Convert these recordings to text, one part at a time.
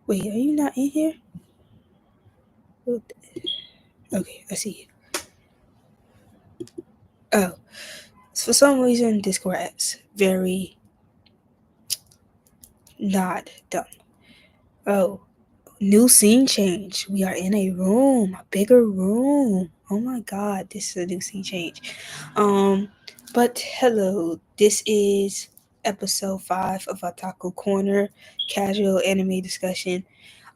Wait, are you not in here? Okay, I see you. Oh, for some reason, Discord acts very not done. Oh, new scene change. We are in a room, a bigger room. Oh my god, this is a new scene change. Um, but hello, this is episode 5 of Otaku Corner, casual anime discussion.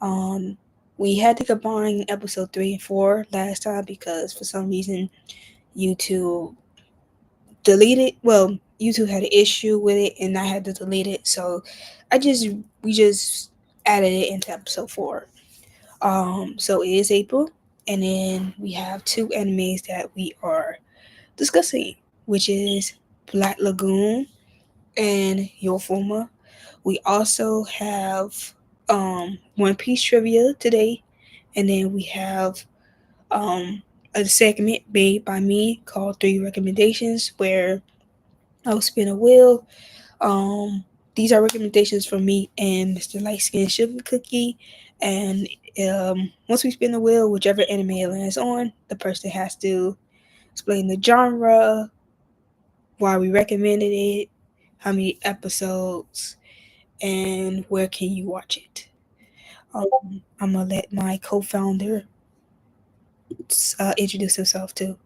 Um, we had to combine episode 3 and 4 last time because for some reason YouTube deleted. Well, YouTube had an issue with it, and I had to delete it. So we just added it into episode 4. So it is April, and then we have two animes that we are discussing, which is Black Lagoon and Your Forma. We also have One Piece trivia today, and then we have um, a segment made by me called Three Recommendations, where I'll spin a wheel. Um, these are recommendations from me and Mr. Light Skin Sugar Cookie. And once we spin the wheel, whichever anime it lands on, the person has to explain the genre, why we recommended it, how many episodes, and where can you watch it. I'm gonna let my co-founder introduce himself too.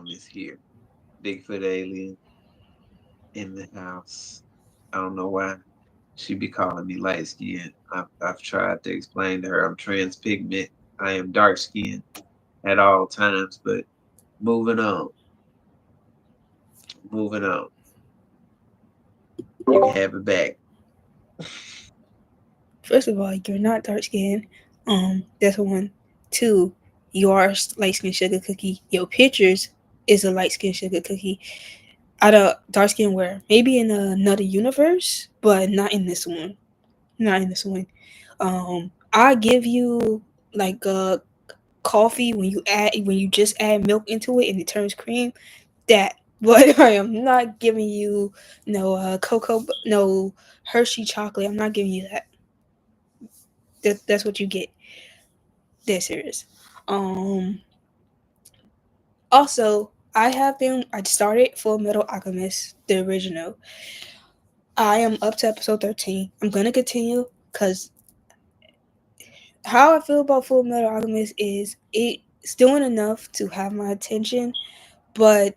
Is here. Bigfoot alien in the house. I don't know why she be calling me light skinned. I've tried to explain to her I'm transpigment. I am dark skinned at all times, but moving on. Moving on. You can have it back. First of all, you're not dark skinned. That's one. Two, you are light skinned sugar cookie. Your pictures is a light skinned sugar cookie. Out of dark skin where maybe in another universe, but not in this one. Not in this one. I give you like coffee when you just add milk into it and it turns cream. That, but I am not giving you no cocoa, no Hershey chocolate. I'm not giving you that. That's what you get. Dead serious. Um. Also, I started Full Metal Alchemist, the original. I am up to episode 13. I'm gonna continue because how I feel about Full Metal Alchemist is it's doing enough to have my attention, but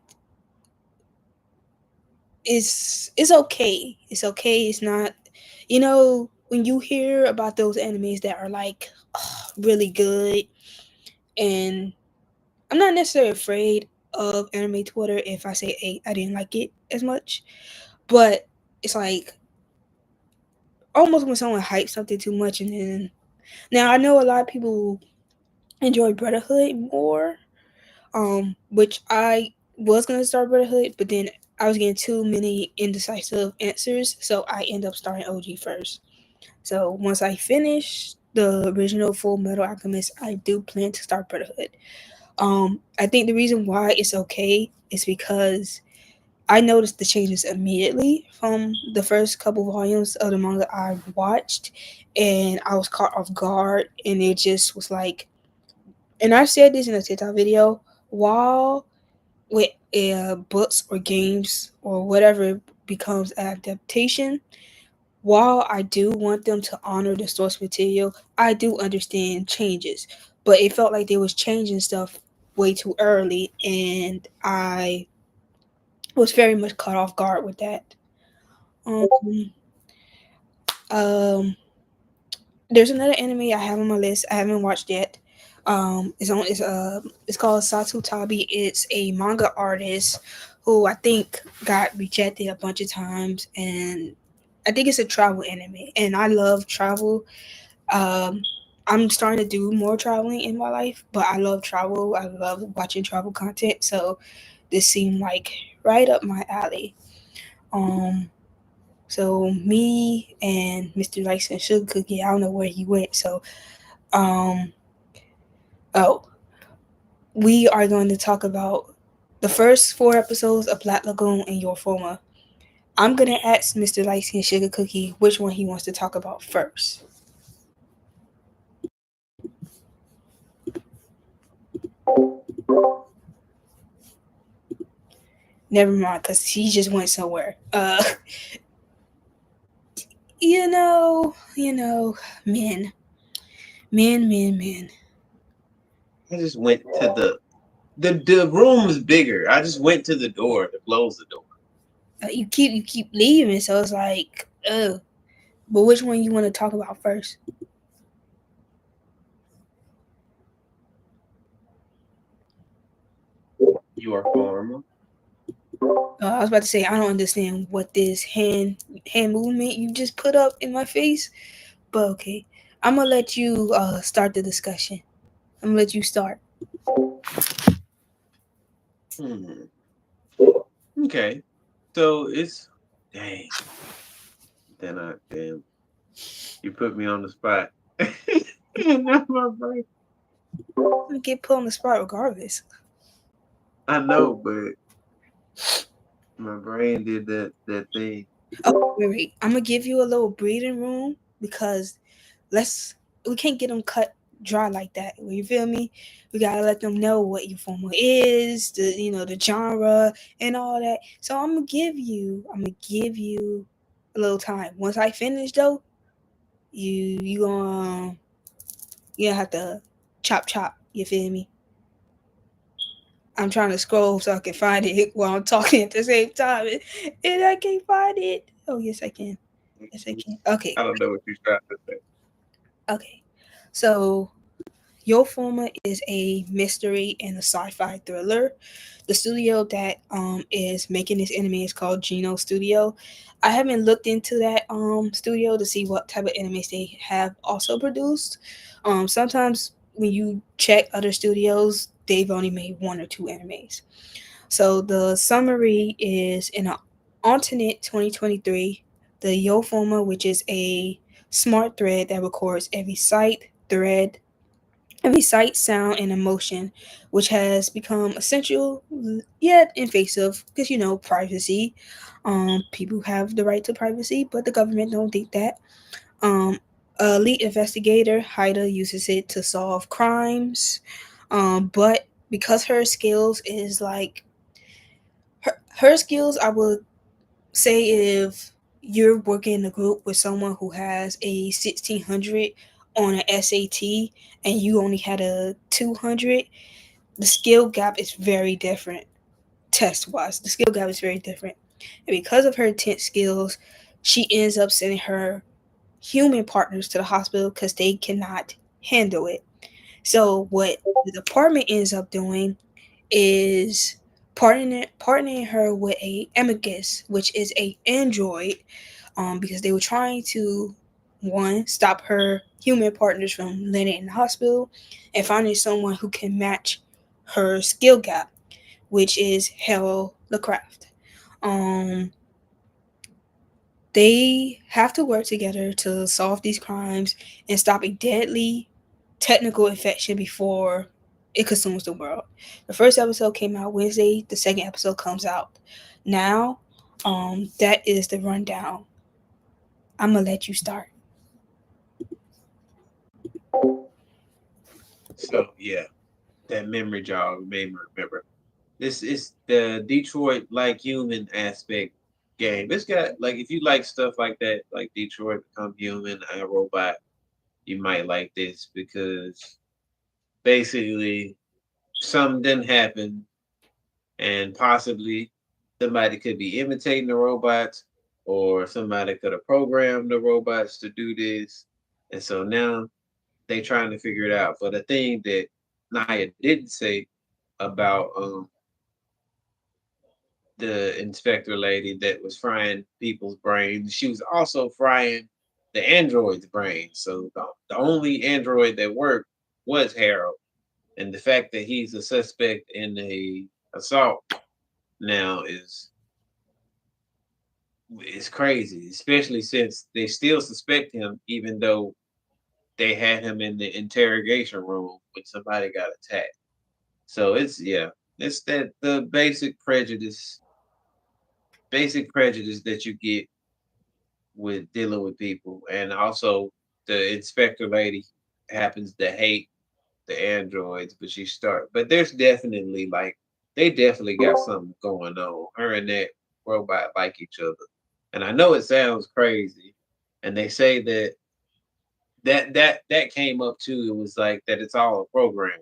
it's okay. It's okay. It's not. When you hear about those animes that are like really good, and I'm not necessarily afraid of anime Twitter if I say, hey, I didn't like it as much, but it's like almost when someone hypes something too much, and then now I know a lot of people enjoy Brotherhood more, which I was gonna start Brotherhood, but then I was getting too many indecisive answers, so I end up starting OG first. So once I finish the original Full Metal Alchemist, I do plan to start Brotherhood. I think the reason why it's okay is because I noticed the changes immediately from the first couple volumes of the manga I watched, and I was caught off guard, and it just was like, and I said this in a TikTok video, while with books or games or whatever becomes adaptation, while I do want them to honor the source material, I do understand changes, but it felt like they was changing stuff way too early, and I was very much caught off guard with that. Um, um, there's another anime I have on my list. I haven't watched yet. It's called Satu Tabi. It's a manga artist who I think got rejected a bunch of times, and I think it's a travel anime. And I love travel. Um, I'm starting to do more traveling in my life, but I love travel. I love watching travel content. So this seemed like right up my alley. Um, so me and Mr. Lice and Sugar Cookie, I don't know where he went. So um, oh, we are going to talk about The first 4 episodes of Black Lagoon and Your Forma. I'm gonna ask Mr. Lightskin Sugar Cookie which one he wants to talk about first. Never mind, cause he just went somewhere. Men, men. I just went to the room is bigger. I just went to the door to close the door. You keep leaving, so it's like, oh. But which one you want to talk about first? You are formal. I was about to say I don't understand what this hand movement you just put up in my face, but okay. I'm gonna let you start the discussion. I'm gonna let you start. Hmm. Okay. So it's dang. Damn. You put me on the spot. Not my brain. I'm gonna get put on the spot regardless. I know, but my brain did that thing. Oh, wait. I'm gonna give you a little breathing room because let's we can't get them cut dry like that. You feel me? We gotta let them know what your formula is, the genre and all that. So I'm gonna give you a little time. Once I finish though, you gonna have to chop. You feel me? I'm trying to scroll so I can find it while I'm talking at the same time, and I can't find it. Oh yes, I can. Yes, I can. Okay, I don't know what you trying to say. okay. So Yo Forma is a mystery and a sci-fi thriller. The studio that is making this anime is called Geno Studio. I haven't looked into that studio to see what type of animes they have also produced. Sometimes when you check other studios, they've only made 1 or 2 animes. So the summary is in an alternate 2023, the Yo Forma, which is a smart thread that records every sight, sound, and emotion, which has become essential yet invasive because privacy. People have the right to privacy, but the government don't think that. Um, elite investigator Haida uses it to solve crimes, but because her skills is like her skills, I would say if you're working in a group with someone who has a 1600 on an SAT and you only had a 200, the skill gap is very different. Test wise, the skill gap is very different, and because of her intense skills, she ends up sending her human partners to the hospital because they cannot handle it. So what the department ends up doing is partnering her with a Amicus, which is a android, because they were trying to, one, stop her human partners from landing in the hospital, and finding someone who can match her skill gap, which is Harold LeCraft. Um, they have to work together to solve these crimes and stop a deadly technical infection before it consumes the world. The first episode came out Wednesday, the second episode comes out now. That is the rundown. I'm gonna let you start. So yeah, that memory jog made me remember. This is the Detroit like human aspect game. It's got like if you like stuff like that, like Detroit Become Human, I Robot, you might like this because basically something didn't happen and possibly somebody could be imitating the robots or somebody could have programmed the robots to do this. And so now they trying to figure it out. But the thing that Naya didn't say about the inspector lady that was frying people's brains, she was also frying the android's brain. So the only android that worked was Harold. And the fact that he's a suspect in a assault now is crazy, especially since they still suspect him, even though they had him in the interrogation room when somebody got attacked. So it's yeah. It's that the basic prejudice that you get with dealing with people, and also the inspector lady happens to hate the androids, but but there's definitely like they definitely got something going on. Her and that robot like each other, and I know it sounds crazy, and they say that came up too. It was like that it's all a program,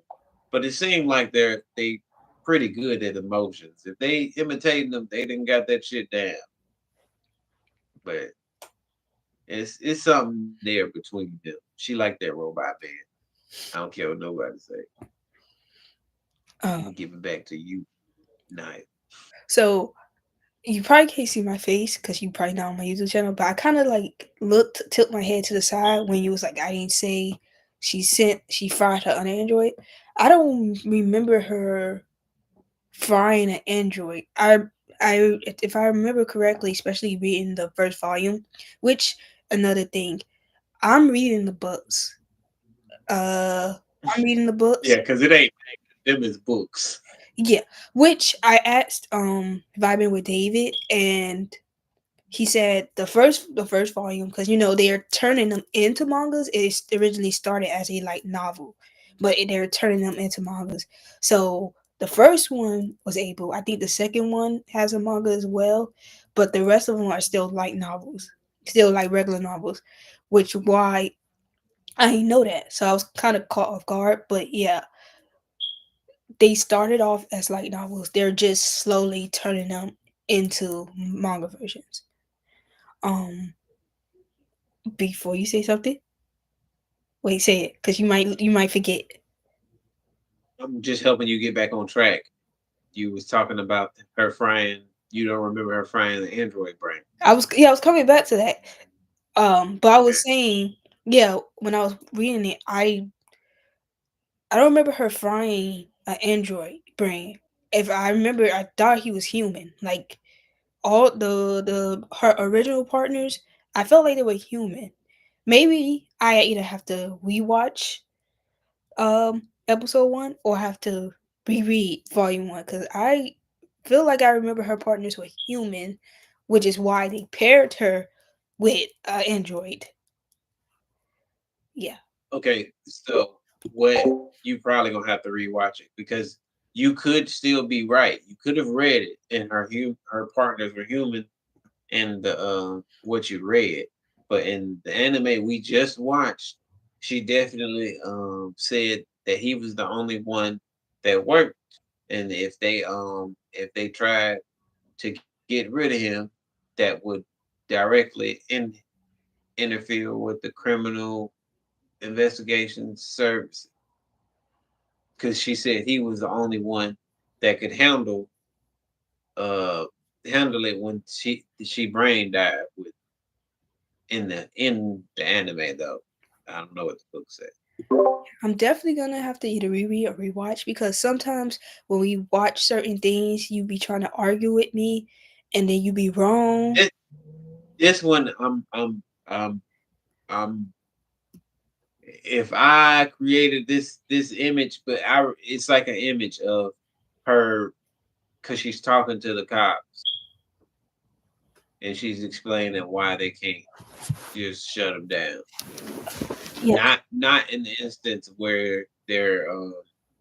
but it seemed like they pretty good at emotions. If they imitating them, they didn't got that shit down. But it's something there between them. She like that robot man. I don't care what nobody say. Um, Give it back to you, night. so you probably can't see my face because you probably not on my YouTube channel, but I kind of like looked, tilt my head to the side when you was like, I didn't say she fried her on Android. I don't remember her frying an Android. If I remember correctly, especially reading the first volume, which another thing, I'm reading the books. Uh, I'm reading the Yeah, books. because it ain't them as books. Yeah, which I asked vibing with David, and he said the first volume, because they're turning them into mangas. Originally started as a light novel, but they're turning them into mangas. So the first one was able. I think the second one has a manga as well, but the rest of them are still light novels, still like regular novels, which why I didn't know that. So I was kind of caught off guard. But yeah, they started off as light novels. They're just slowly turning them into manga versions. Um, before you say something, wait, say it, cause you might forget. I'm just helping you get back on track. You was talking about her frying. You don't remember her frying the android brain. I was coming back to that. But I Okay. was saying, yeah, when I was reading it, I don't remember her frying an android brain. If I remember, I thought he was human. Like all the her original partners, I felt like they were human. Maybe I either have to rewatch episode one or have to reread volume one, because I feel like I remember her partners were human, which is why they paired her with android. Yeah, Okay. So what you probably gonna have to rewatch it because you could still be right. You could have read it, and her partners were human in the what you read, but in the anime we just watched, she definitely said that he was the only one that worked, and if they tried to get rid of him, that would directly interfere with the criminal investigation service, because she said he was the only one that could uh handle it when she brain died with in the anime though. I don't know what the book said. I'm definitely gonna have to either reread or rewatch, because sometimes when we watch certain things, you be trying to argue with me, and then you be wrong. This, this one, I'm if I created this image, but it's like an image of her because she's talking to the cops and she's explaining why they can't just shut them down. Yeah, Not in the instance where they're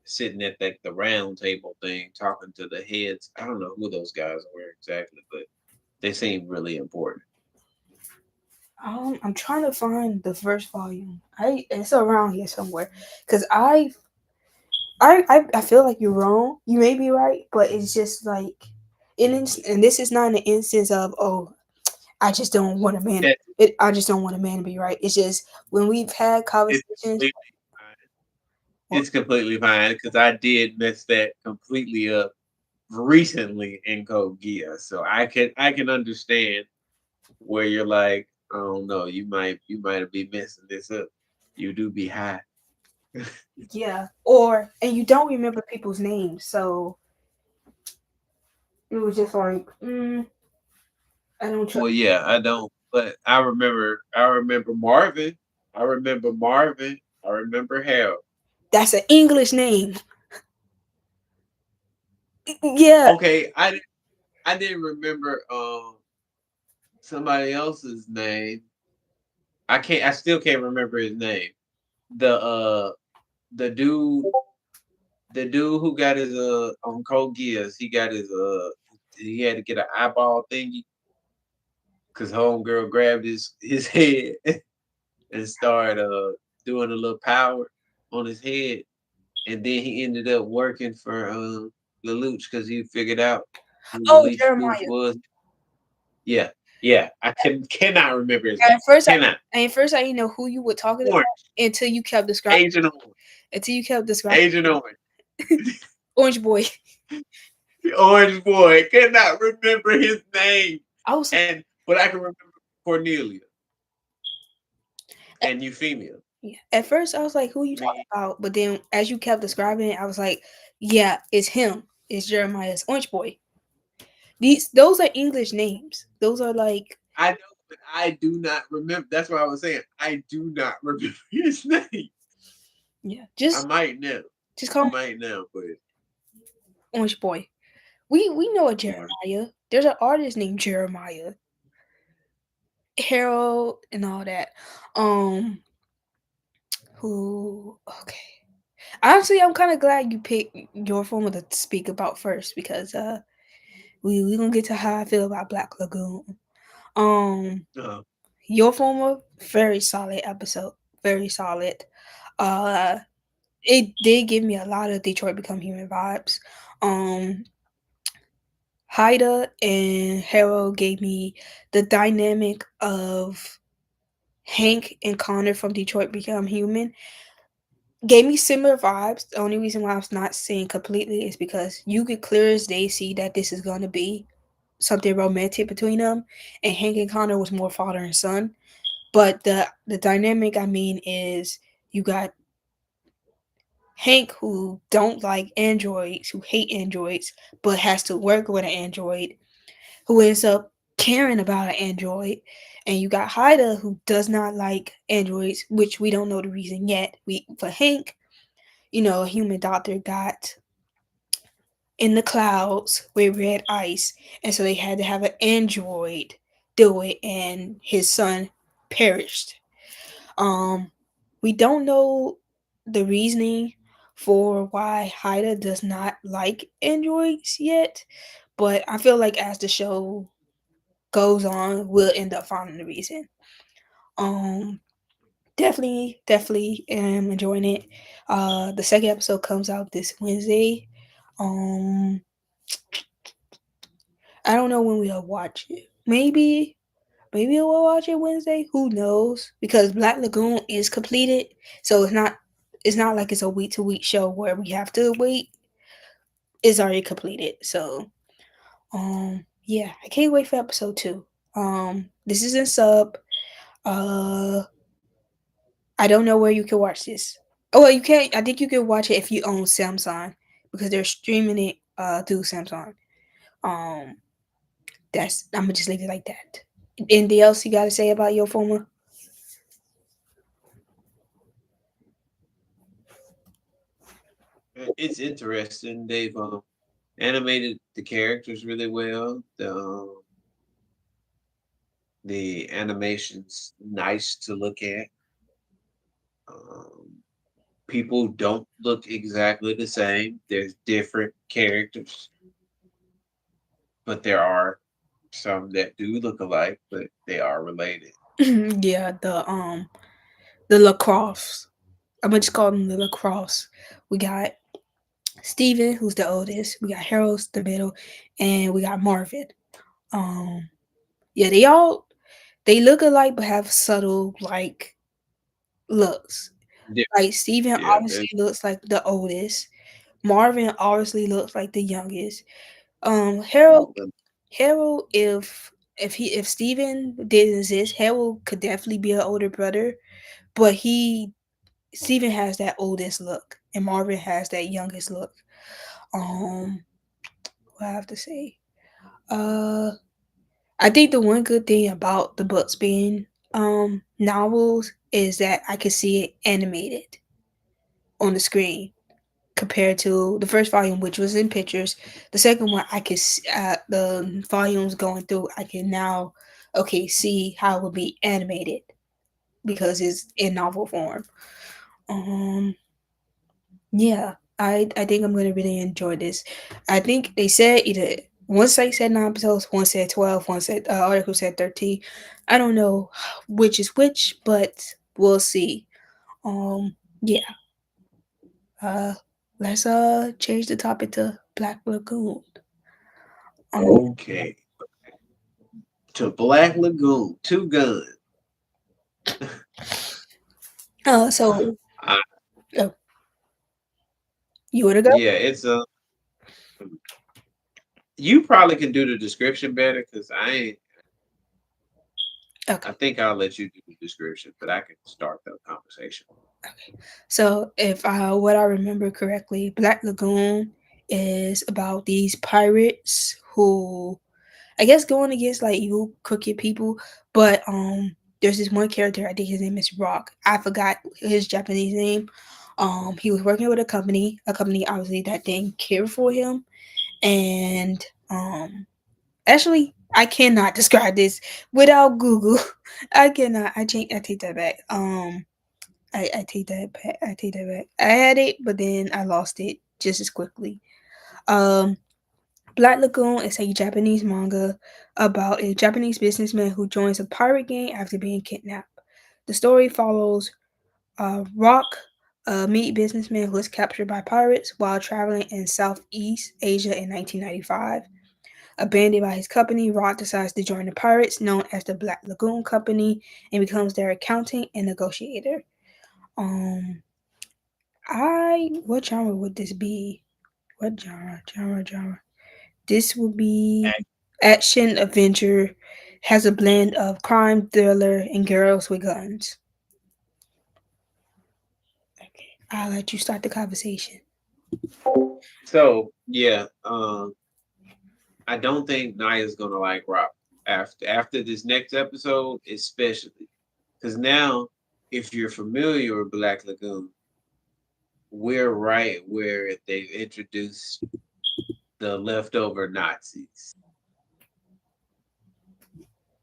sitting at like the round table thing talking to the heads. I don't know who those guys were exactly, but they seem really important. I'm trying to find the first volume. It's around here somewhere, because I feel like you're wrong. You may be right, but it's just like, and this is not an instance of, oh, I just don't want a man. That I just don't want a man to be right. It's just when we've had it's conversations. completely fine. It's completely fine because I did mess that completely up recently in Code Geass, so I can understand where you're like, I don't know, you might be messing this up. You do be high. Yeah, and you don't remember people's names, so it was just like, I don't trust. Well, yeah, I don't, but I remember Marvin. I remember Marvin. I remember Harold. That's an English name. Yeah, Okay, I didn't remember somebody else's name. I still can't remember his name. The the dude the dude who got his on Code Geass, he got his he had to get an eyeball thingy because homegirl grabbed his head and started doing a little power on his head, and then he ended up working for Lelouch because he figured out who oh, Lelouch Jeremiah. was. Yeah, yeah. I cannot remember his name. At first, Cannot. I didn't know who you were talking about Orange, until you kept describing. Agent Orange, Until you kept describing Agent Orange, Orange Boy. Orange boy. Cannot remember his name, I was but I can remember Cornelia and Euphemia. Yeah. At first, I was like, "Who you I talking mean, about?" But then, as you kept describing it, I was like, "Yeah, it's him. It's Jeremiah's Orange Boy." Those are English names. Those are like, I know, but I do not remember. That's what I was saying. I do not remember his name. yeah, I might know. just I call him might know, but Orange Boy. We know a Orange. Jeremiah. There's an artist named Jeremiah, Harold, and all that. Um, who? Okay. Honestly, I'm kind of glad you picked your form to speak about first because we gonna get to how I feel about Black Lagoon. Um, Uh, Your former very solid episode, very solid. Uh, it did give me a lot of Detroit Become Human vibes. Um, Haida and Harold gave me the dynamic of Hank and Connor from Detroit Become Human. Gave me similar vibes. The only reason why I'm not saying completely is because you could clear as day see that this is going to be something romantic between them, and Hank and Connor was more father and son. But the dynamic I mean is you got Hank who don't like androids, who hate androids, but has to work with an android, who ends up caring about an android. And you got Haida who does not like androids, which we don't know the reason yet. We for Hank, a human doctor got in the clouds with red ice, and so they had to have an android do it, and his son perished. Um, we don't know the reasoning for why Haida does not like androids yet, but I feel like as the show goes on, we'll end up finding the reason. Um, definitely am enjoying it. The second episode comes out this Wednesday. Um, I don't know when we'll watch it. Maybe we'll watch it Wednesday. Who knows? Because Black Lagoon is completed, so it's not like it's a week to week show where we have to wait. It's already completed. So yeah, I can't wait for episode 2. This is in sub. Uh I don't know where you can watch this. Oh well, you can't. I think you can watch it if you own Samsung because they're streaming it through Samsung. Um that's I'm gonna just leave it like that. Anything else you gotta say about your former? it's interesting. They've animated the characters really well. The animation's nice to look at. Um, People don't look exactly the same. There's different characters, but there are some that do look alike, but they are related. Yeah, the lacrosse. I'm gonna just call them the lacrosse. We got Steven, who's the oldest. We got Harold's the middle, and we got Marvin. Um, yeah, they look alike but have subtle like looks. Yeah, Like Steven yeah. obviously looks like the oldest. Marvin obviously looks like the youngest. Harold, Harold, if Steven didn't exist, Harold could definitely be an older brother, but Steven has that oldest look, and Marvin has that youngest look. Um, what I have to say? Uh, I think the one good thing about the books being novels is that I can see it animated on the screen compared to the first volume, which was in pictures. The second one, the volumes going through, I can now, okay, see how it would be animated because it's in novel form. Um, yeah, I think I'm gonna really enjoy this. I think they said either one site said 9 episodes, one said 12, one said article said 13. I don't know which is which, but we'll see. Yeah. Uh, let's change the topic to Black Lagoon. Um, Okay. To Black Lagoon, Two Guns. so Uh, uh, you wanna go? yeah, it's a. You probably can do the description better because I ain't. I Okay. think I'll let you do the description, but I can start the conversation. Okay. So if what I remember correctly, Black Lagoon is about these pirates who I guess going against like evil crooked people, but there's this one character, I think his name is Rock. I forgot his Japanese name. He was working with a company obviously that didn't care for him, and actually I cannot describe this without Google. I cannot. I take that back. I take that back. I take that back. I had it, but then I lost it just as quickly. Um, Black Lagoon is a Japanese manga about a Japanese businessman who joins a pirate gang after being kidnapped. The story follows Rock, a meat businessman who was captured by pirates while traveling in Southeast Asia in 1995. Abandoned by his company, Rock decides to join the pirates, known as the Black Lagoon Company, and becomes their accountant and negotiator. Um, what genre would this be? What genre? This would be action adventure. Has a blend of crime, thriller, and girls with guns. Okay, I'll let you start the conversation. So yeah, I don't think Naya's gonna like Rock after this next episode, especially because now, if you're familiar with Black Lagoon, we're right where they've introduced the leftover Nazis.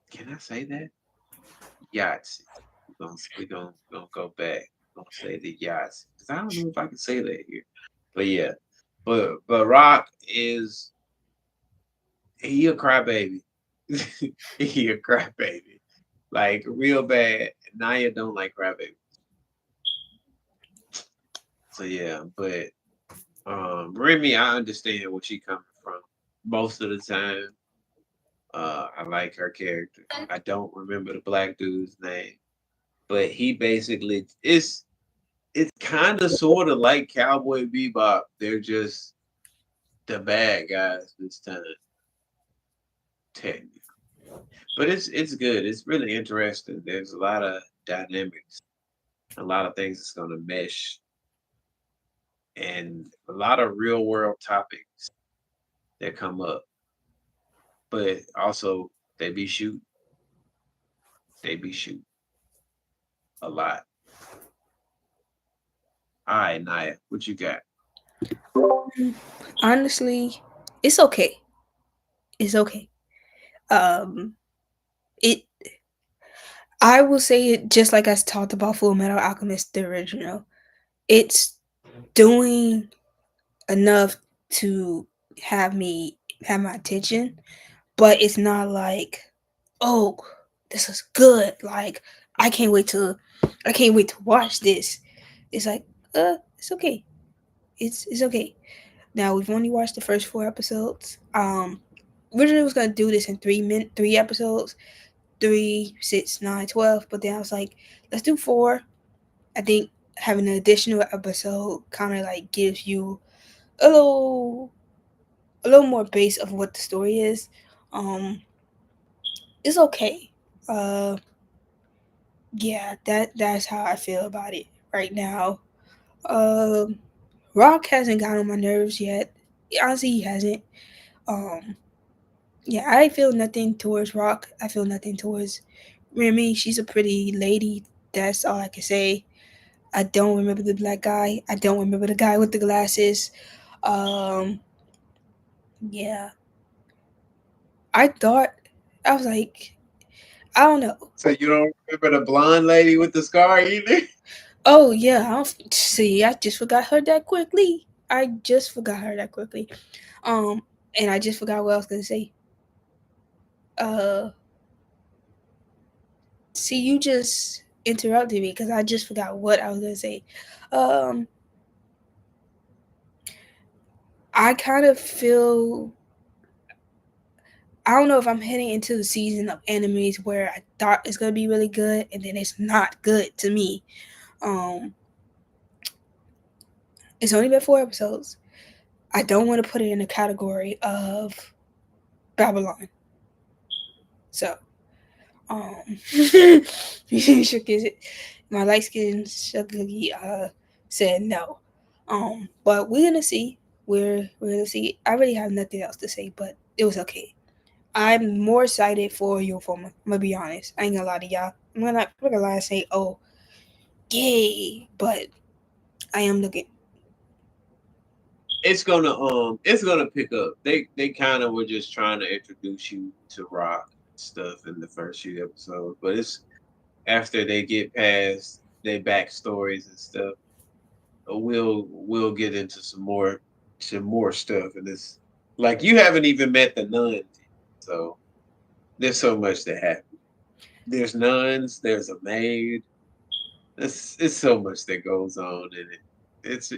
Can I say that? Yahtzee. We're gonna go back. We're gonna say the Yahtzee because I don't know if I can say that here. But yeah, but Rock is he a crybaby. He a crybaby, like real bad. Naya don't like crybaby. So yeah, but Remy, I understand where she coming from. Most of the time, I like her character. I don't remember the black dude's name, but he basically it's kind of sort of like Cowboy Bebop. They're just the bad guys this time, technically. But it's good. It's really interesting. There's a lot of dynamics, a lot of things that's gonna mesh, and a lot of real world topics that come up. But also they be shoot, they be shoot a lot. All right, Naya, what you got? Mm, Honestly, it's okay. It's okay. Um, it. I will say it just like I talked about Full Metal Alchemist, the original. It's doing enough to have me have my attention, but it's not like, oh, this is good. Like I can't wait to, I can't wait to watch this. It's like, it's okay. It's okay. Now we've only watched the first 4 episodes. Originally was gonna do this in 3 episodes, 3, 6, 9, 12. But then I was like, let's do 4. I think having an additional episode kind of like gives you a little a little more base of what the story is. Um, it's okay. Uh, yeah, that's how I feel about it right now. Um, Rock hasn't got on my nerves yet. Honestly, he hasn't. Um, yeah, I feel nothing towards Rock. I feel nothing towards Remy. She's a pretty lady. That's all I can say. I don't remember the black guy. I don't remember the guy with the glasses. Um, yeah, I thought I was like, I don't know. So you don't remember the blonde lady with the scar either? Oh yeah, I don't see. I just forgot her that quickly. I just forgot her that quickly. Um, and I just forgot what I was gonna say. Uh, see, you just interrupted me because I just forgot what I was gonna say. Um, I kind of feel I don't know if I'm heading into the season of animes where I thought it's gonna be really good and then it's not good to me. Um, it's only been 4 episodes. I don't want to put it in the category of Babylon. So, um, shook his, my light skinned Shuggy said no. But we're gonna see. We're gonna see. I really have nothing else to say, but it was okay. I'm more excited for your forma. I'm gonna be honest. I ain't gonna lie to y'all. I'm gonna lie and say, oh, yay! But I am looking. It's gonna pick up. They kind of were just trying to introduce you to rock stuff in the first few episodes, but it's after they get past their backstories and stuff, we'll get into some more stuff. And it's like you haven't even met the nuns yet, so there's so much that happens. There's nuns, there's a maid. It's so much that goes on in it. It's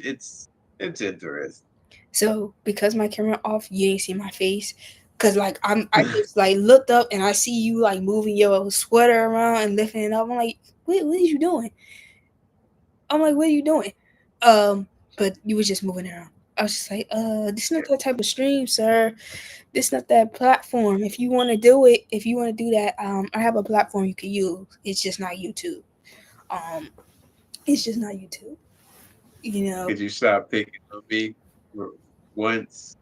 interesting. So because my camera off, you ain't see my face. Cause like I just like looked up and I see you like moving your sweater around and lifting it up. I'm like, what are you doing? I'm like, what are you doing? Um, but you was just moving around. I was just like, this is not that type of stream, sir. This is not that platform. If you want to do it, if you want to do that, I have a platform you can use. It's just not YouTube. Um, it's just not YouTube. You know, Could you stop picking on me once?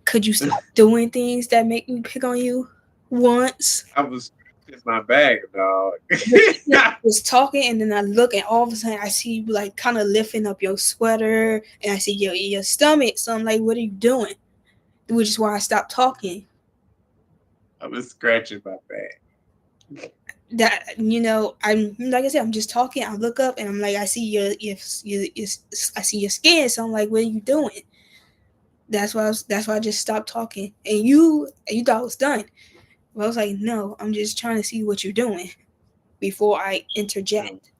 could you stop doing things that make me pick on you once? I was scratching my back, dog. I was talking and then I look and all of a sudden I see you like kind of lifting up your sweater and I see your stomach. So I'm like, what are you doing? Which is why I stopped talking. I was scratching my back. That I'm like I said, I'm just talking. I look up and I'm like, I see your I see your skin. So I'm like, what are you doing? That's why I just stopped talking. And you thought I was done. But I was like, no, I'm just trying to see what you're doing before I interject.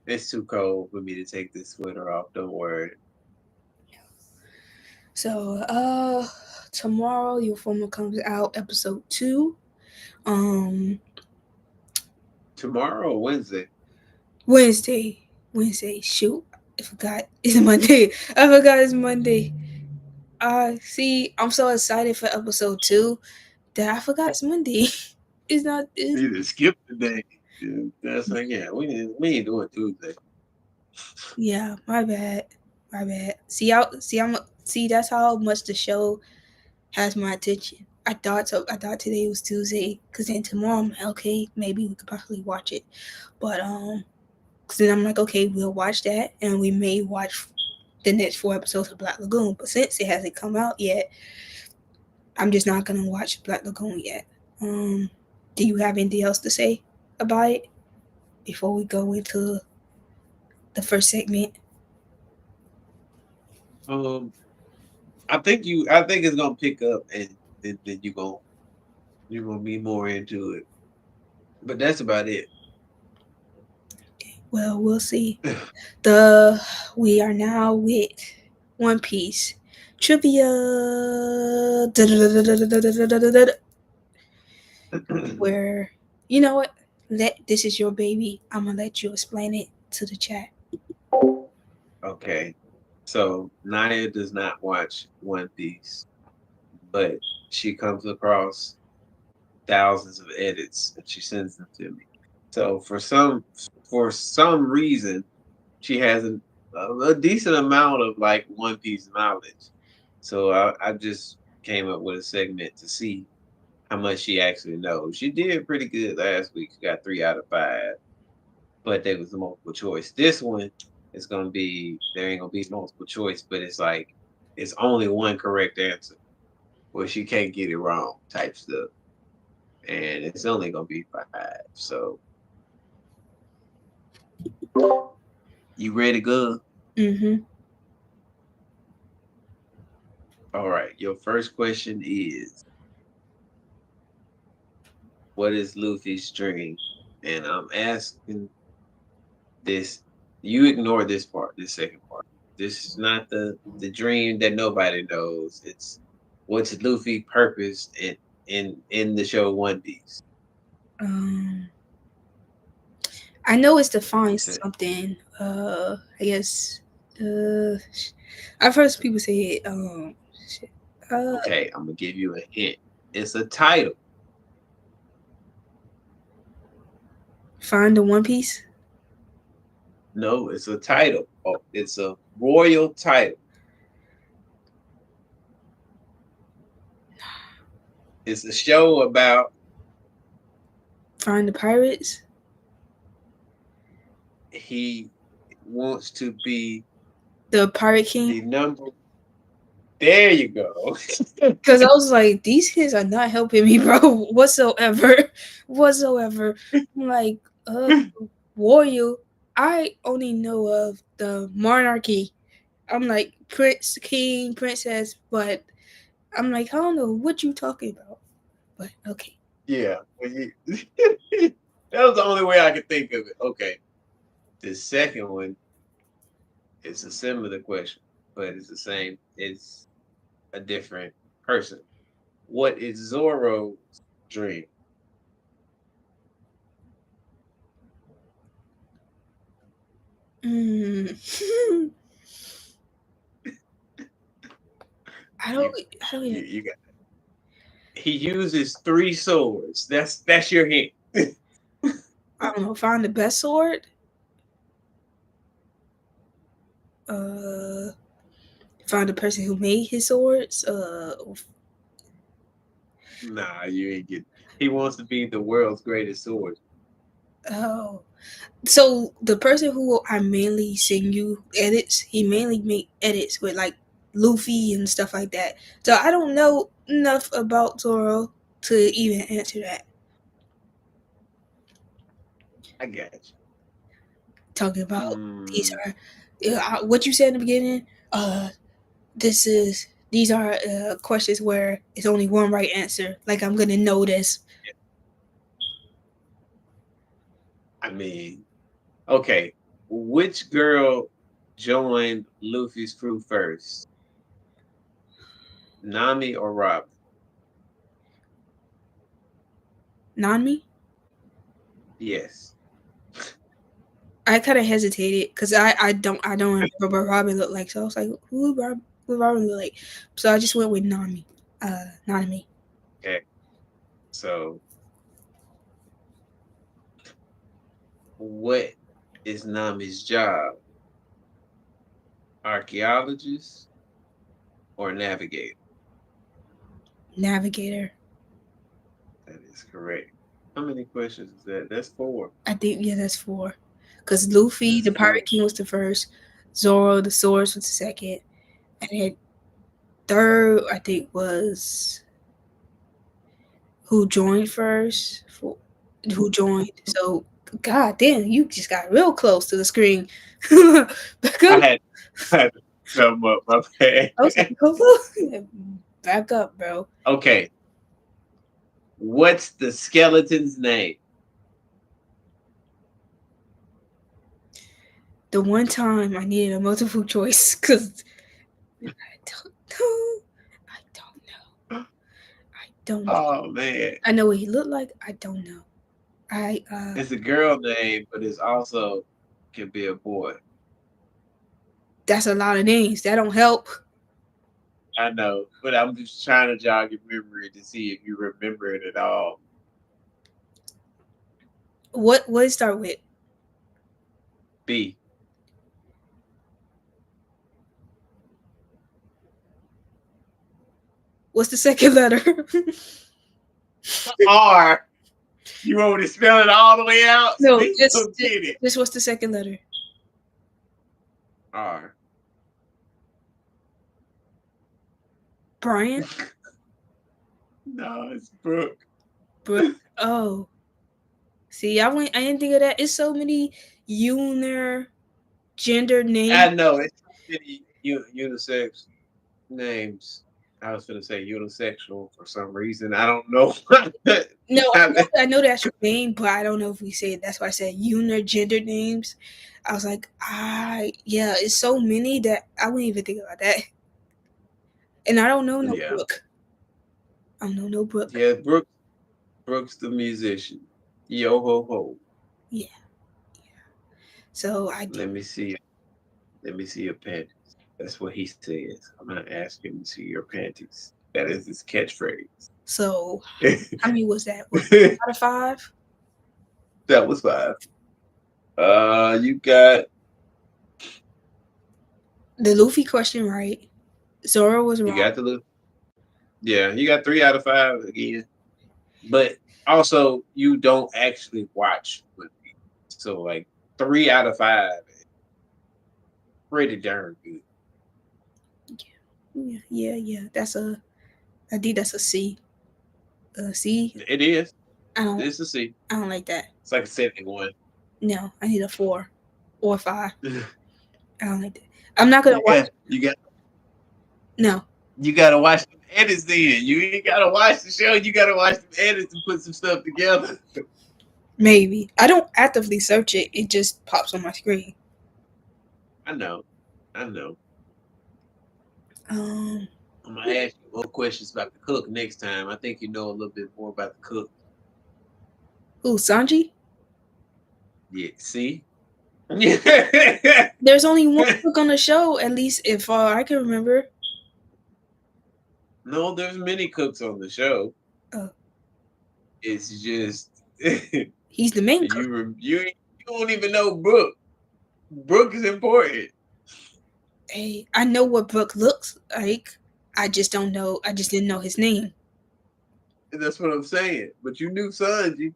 No, it's too cold for me to take this sweater off. Don't worry. So tomorrow your former comes out episode 2. Um Tomorrow or Wednesday? Wednesday. Wednesday. Shoot. I forgot. It's Monday. I forgot it's Monday. See, I'm so excited for episode 2 that I forgot it's Monday. It's not it's, You just skip the day. Yeah, that's like, yeah, we ain't doing Tuesday. yeah, my bad. My bad. See that's how much the show has my attention. I thought today was Tuesday, cause then tomorrow I'm like, okay, maybe we could possibly watch it. But cause then I'm like, okay, we'll watch that, and we may watch the next 4 episodes of Black Lagoon. But since it hasn't come out yet, I'm just not gonna watch Black Lagoon yet. Do you have anything else to say about it before we go into the first segment? Um, I think it's gonna pick up, and then you're gonna be more into it. But that's about it. Well, we'll see. The We are now with One Piece trivia. Where you know what? Let this is your baby. I'm gonna let you explain it to the chat. Okay. So Naya does not watch One Piece, but she comes across thousands of edits and she sends them to me. So for some reason, she has a decent amount of like One Piece knowledge. So I just came up with a segment to see how much she actually knows. She did pretty good last week. She got 3 out of 5. but there was a multiple choice. This one is gonna be there ain't gonna be multiple choice, but it's like it's only one correct answer where she can't get it wrong type stuff. And it's only gonna be five. So you ready, good? Mm-hmm. All right. Your first question is what is Luffy's dream? And I'm asking this you ignore this part, this second part. This is not the dream that nobody knows. It's what's Luffy purpose in the show One Piece. Um, I know it's to He find said, something. I guess. I've heard some people say it. Shit. Uh, okay, I'm gonna give you a hint. It's a title. find the One Piece. No, it's a title. Oh, it's a royal title. It's a show about Find the pirates. he wants to be The Pirate King. the number. There you go. Because I was like, these kids are not helping me, bro, whatsoever. Whatsoever. I'm like, Warrior. I only know of the monarchy. I'm like, Prince, King, Princess, but I'm like, I don't know what you talking about. But okay. Yeah, that was the only way I could think of it. Okay, the second one is a similar question, but it's the same. It's a different person. What is Zoro's dream? Mm. I don't. You, I don't even. you got. He uses three swords. That's your hint. I don't know. Find the best sword. Uh, find the person who made his swords. Nah, you ain't get. He wants to be the world's greatest sword. Oh. So the person who I mainly send you edits, he mainly make edits with like Luffy and stuff like that. So I don't know enough about Zoro to even answer that. I got Talking you. about these are what you said in the beginning. This is these are questions where it's only one right answer. Like I'm gonna know this. I mean, okay. Which girl joined Luffy's crew first? Nami or Robin? Nanmi. Yes. I kind of hesitated because I don't remember what Robin looked like. So I was like, who Robin look like? So I just went with Nami. Nanami. Okay. So, what is Nami's job? Archaeologist or navigator? Navigator. That is correct. How many questions is that? That's four. I think yeah, that's four. Cause Luffy, That's the four. Pirate King, was the first. Zoro, the Swords, was the second, and then third, I think, was who joined first. Who joined? So, god damn, you just got real close to the screen. Back I up. had, I had to come up my bad. I was like, hello. Back up, bro. Okay. What's the skeleton's name? The one time I needed a multiple choice because I don't know. I don't know. I don't know. Oh man. I know what he looked like. I don't know. I It's a girl name, but it's also can be a boy. That's a lot of names. That don't help. I know, but I'm just trying to jog your memory to see if you remember it at all. What it start with? B. What's the second letter? R. You want me to spell it all the way out? No, Please don't get it. just what's the second letter? R. Brian? No, it's Brooke. Brooke. Oh. See, I didn't think of that. It's so many lunar gender names. I know it's so many unisex names. I was gonna say unisexual for some reason. I don't know. No, I know that's your name, but I don't know if we say it. That's why I said lunar gender names. I was like, yeah, it's so many that I wouldn't even think about that. And I don't know no Yeah, Brooke. I don't know no Brooke. yeah. Brooks the musician. Yo ho ho. Yeah. So I do. Let me see. Let me see your panties. That's what he says. I'm gonna ask him to see your panties. That is his catchphrase. So how many was that? Was That out of five? was 5. You got The Luffy question right. Zoro was you wrong. got the little yeah. You got 3 out of 5 again. But also, you don't actually watch One Piece, so like 3 out of 5, pretty darn good. Yeah, yeah, yeah. I think that's a C. C. It is. I don't It's a C. I don't like that. It's like a 71. No, I need a 4 or 5. I don't like that. I'm not gonna watch. You got No, you gotta watch them edits then. You ain't gotta watch the show. You gotta watch them edits and put some stuff together. maybe I don't actively search it. It just pops on my screen. I know. I know. Um, I'm gonna ask you more questions about the cook next time. I think you know a little bit more about the cook. who Sanji? Yeah. See. Yeah. There's only one book on the show, at least if I can remember. No, there's many cooks on the show. Uh, It's just you he's the main cook. you don't even know Brooke. Brooke is important. Hey, I know what Brooke looks like. I just don't know. I just didn't know his name. And that's what I'm saying. But you knew Sanji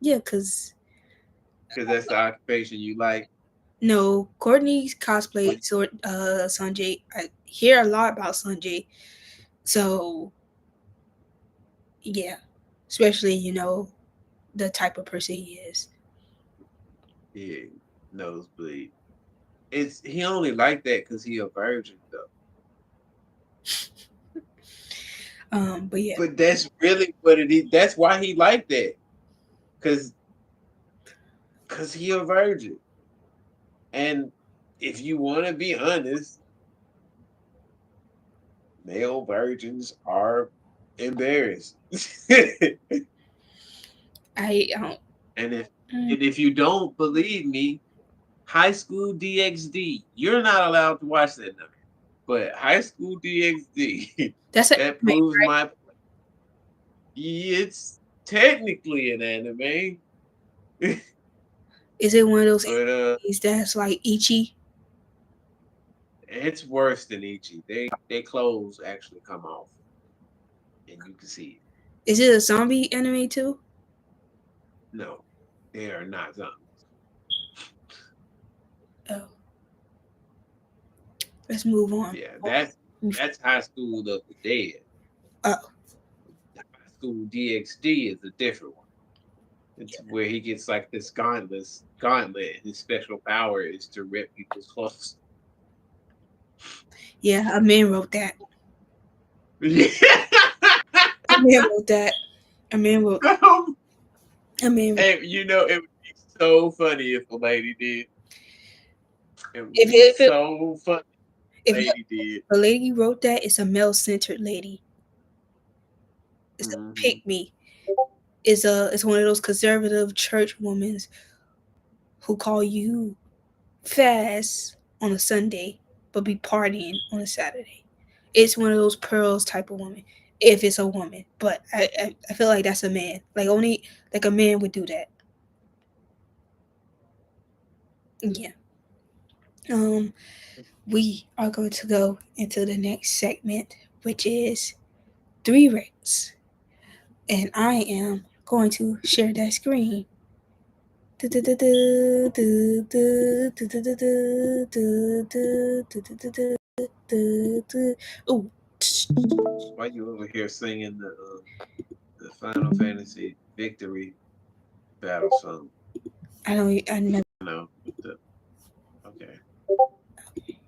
Yeah, cause because that's the occupation you like. no, Courtney's cosplay sort Sanjay. I hear a lot about Sanjay, so yeah, especially the type of person he is. Yeah, nosebleed. It's he only like that because he a virgin though. But yeah, But that's really what it is. That's why he like that. Cause cause he a virgin. And if you want to be honest, male virgins are embarrassed. I don't. and if Mm, and if you don't believe me, High School DxD, you're not allowed to watch that now. But High School DxD, that's an that anime, proves right? my it's technically an anime. Is it one of those but animes that's like Ichi? it's worse than Ichi. They clothes actually come off and you can see it. Is it a zombie anime too? No, they are not zombies. Oh, let's move on. Yeah, that's High School of the Dead. Oh, High School DxD is a different one. It's where he gets like this gauntlet, and his special power is to rip people's clothes. yeah, a man wrote that. Yeah. A man wrote that. A man wrote. A man. And it would be so funny if a lady did. It would If be if it, so funny if if a lady did. a lady wrote that, it's a male centered lady. It's a Hmm. pick me. It's one of those conservative church women who call you fast on a Sunday, but be partying on a Saturday. It's one of those pearls type of woman. If it's a woman, but I feel like that's a man. Like only like a man would do that. Yeah. Um, we are going to go into the next segment, which is three rates, and I am going to share that screen. Ooh, Why you over here singing the Final Fantasy Victory battle song? I don't. I never. No, the okay.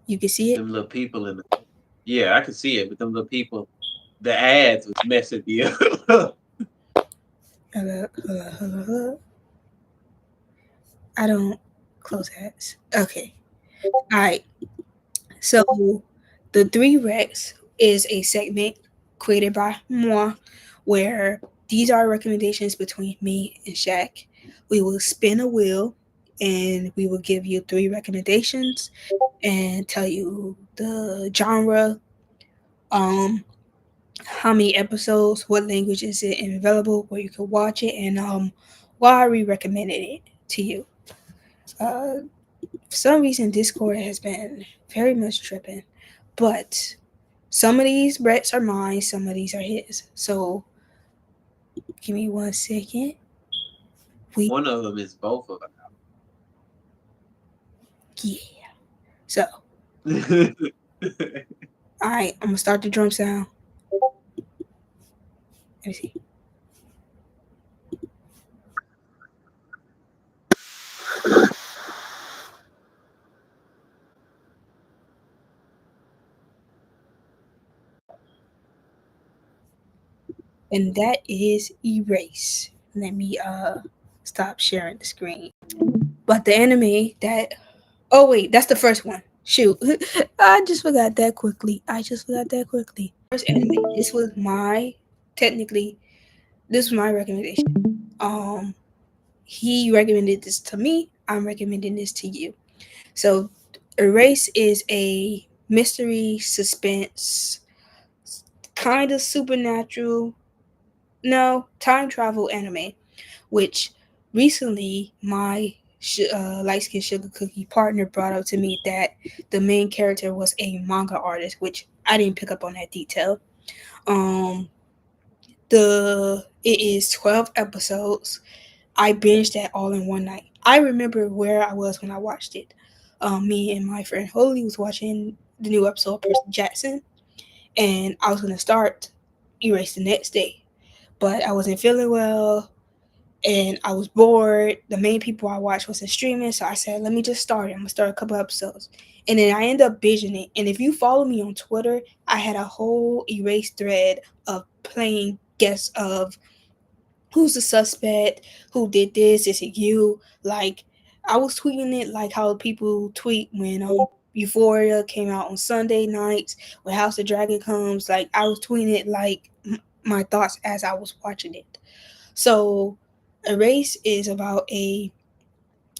You can see it. Them little people in the yeah, I can see it, but them little people, the ads was messing me up. Hello, hello, hello, hello. I don't close ads. Okay. All right. So, the Three Recs is a segment created by moi where these are recommendations between me and Shaq. We will spin a wheel and we will give you three recommendations and tell you the genre, um, how many episodes, what language is it available, where you can watch it, and why we recommended it to you. For some reason, Discord has been very much tripping, but some of these bets are mine, some of these are his. So give me 1 second. We One of them is both of yeah. So us. all right, I'm gonna start the drum sound. Let me see. And that is erase. Let me stop sharing the screen. But the anime that oh wait, that's the first one. Shoot. I just forgot that quickly. I just forgot that quickly. First anime. This was my technically this was my recommendation. Um he recommended this to me. I'm recommending this to you. So Erase is a mystery suspense kind of supernatural no time travel anime which recently my light skinned sugar cookie partner brought up to me that the main character was a manga artist, which I didn't pick up on that detail. Um, it is 12 episodes. I binged that all in one night. I remember where I was when I watched it. Me and my friend Holy was watching the new episode of Percy Jackson, and I was gonna start Erase the next day, but I wasn't feeling well and I was bored. The main people I watched wasn't streaming, so I said, "Let me just start it. I'm gonna start a couple episodes," and then I ended up binging it. And if you follow me on Twitter, I had a whole erase thread of playing guess of who's the suspect, who did this, is it you? Like I was tweeting it like how people tweet when Euphoria came out on Sunday nights, when House of Dragon comes. Like I was tweeting it like my thoughts as I was watching it. So, Erase is about a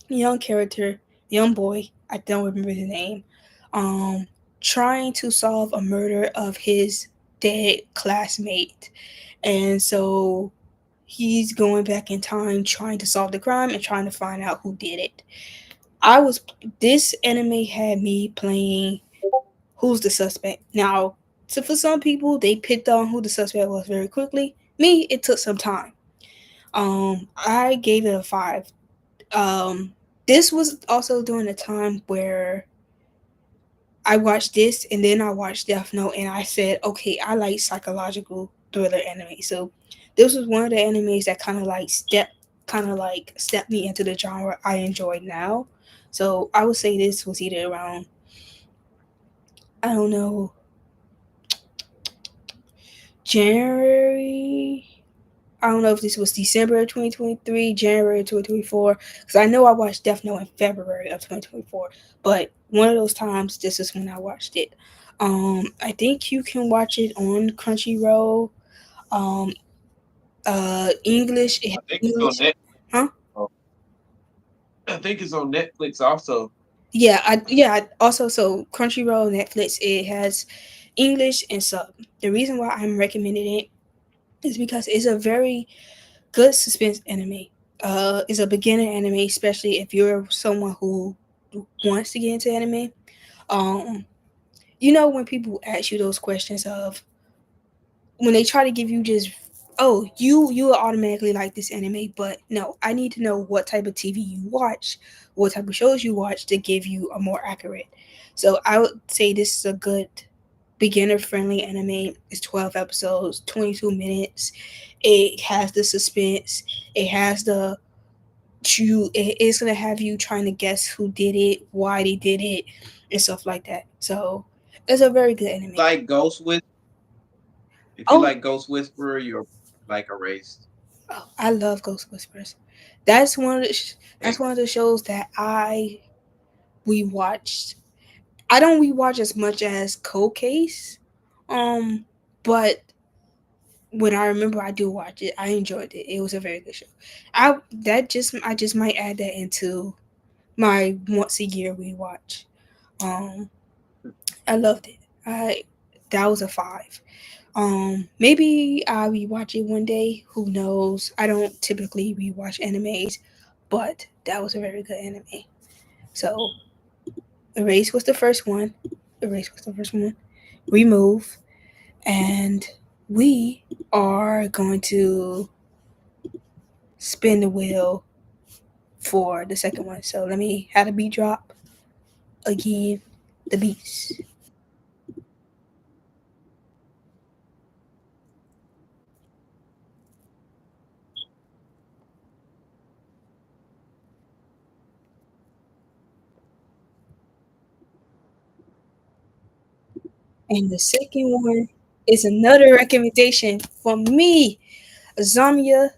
young character, young boy, I don't remember the name, um, trying to solve a murder of his dead classmate. And so he's going back in time trying to solve the crime and trying to find out who did it. I was this anime had me playing who's the suspect. Now, so for some people they picked on who the suspect was very quickly. Me, it took some time. I gave it a 5. Um, this was also during a time where I watched this and then I watched Death Note and I said, okay, I like psychological thriller anime. So this was one of the animes that kind of like stepped me into the genre I enjoy now. So I would say this was either around I don't know January. I don't know if this was December of 2023, January of 2024, because I know I watched Death Note in February of 2024. But one of those times, this is when I watched it. I think you can watch it on Crunchyroll. Um, English, it has I think it's on English, Netflix. huh? Oh, I think it's on Netflix also. Also so Crunchyroll, Netflix, it has English and sub. The reason why I'm recommending it is because it's a very good suspense anime. It's a beginner anime, especially if you're someone who wants to get into anime. Um, you know when people ask you those questions of when they try to give you just oh, you will automatically like this anime, but no, I need to know what type of TV you watch, what type of shows you watch to give you a more accurate. So I would say this is a good beginner friendly anime. It's 12 episodes, 22 minutes. It has the suspense. It has the it's gonna have you trying to guess who did it, why they did it, and stuff like that. So it's a very good anime. Like Ghost Whisperer, if you Oh, like Ghost Whisperer, you're like Erased. oh, I love Ghost Whispers. That's one of that's one of Excellent. the shows that I rewatched. I don't rewatch as much as Cold Case, but when I remember, I do watch it. I enjoyed it. It was a very good show. I just might add that into my once a year rewatch. Um, I loved it. I That was a five. Maybe I'll rewatch it one day. Who knows? I don't typically rewatch animes, but that was a very good anime. So Erase was the first one. Erase was the first one. Remove, and we are going to spin the wheel for the second one. So let me have the beat drop again. The beats. And the second one is another recommendation from me, Azamia,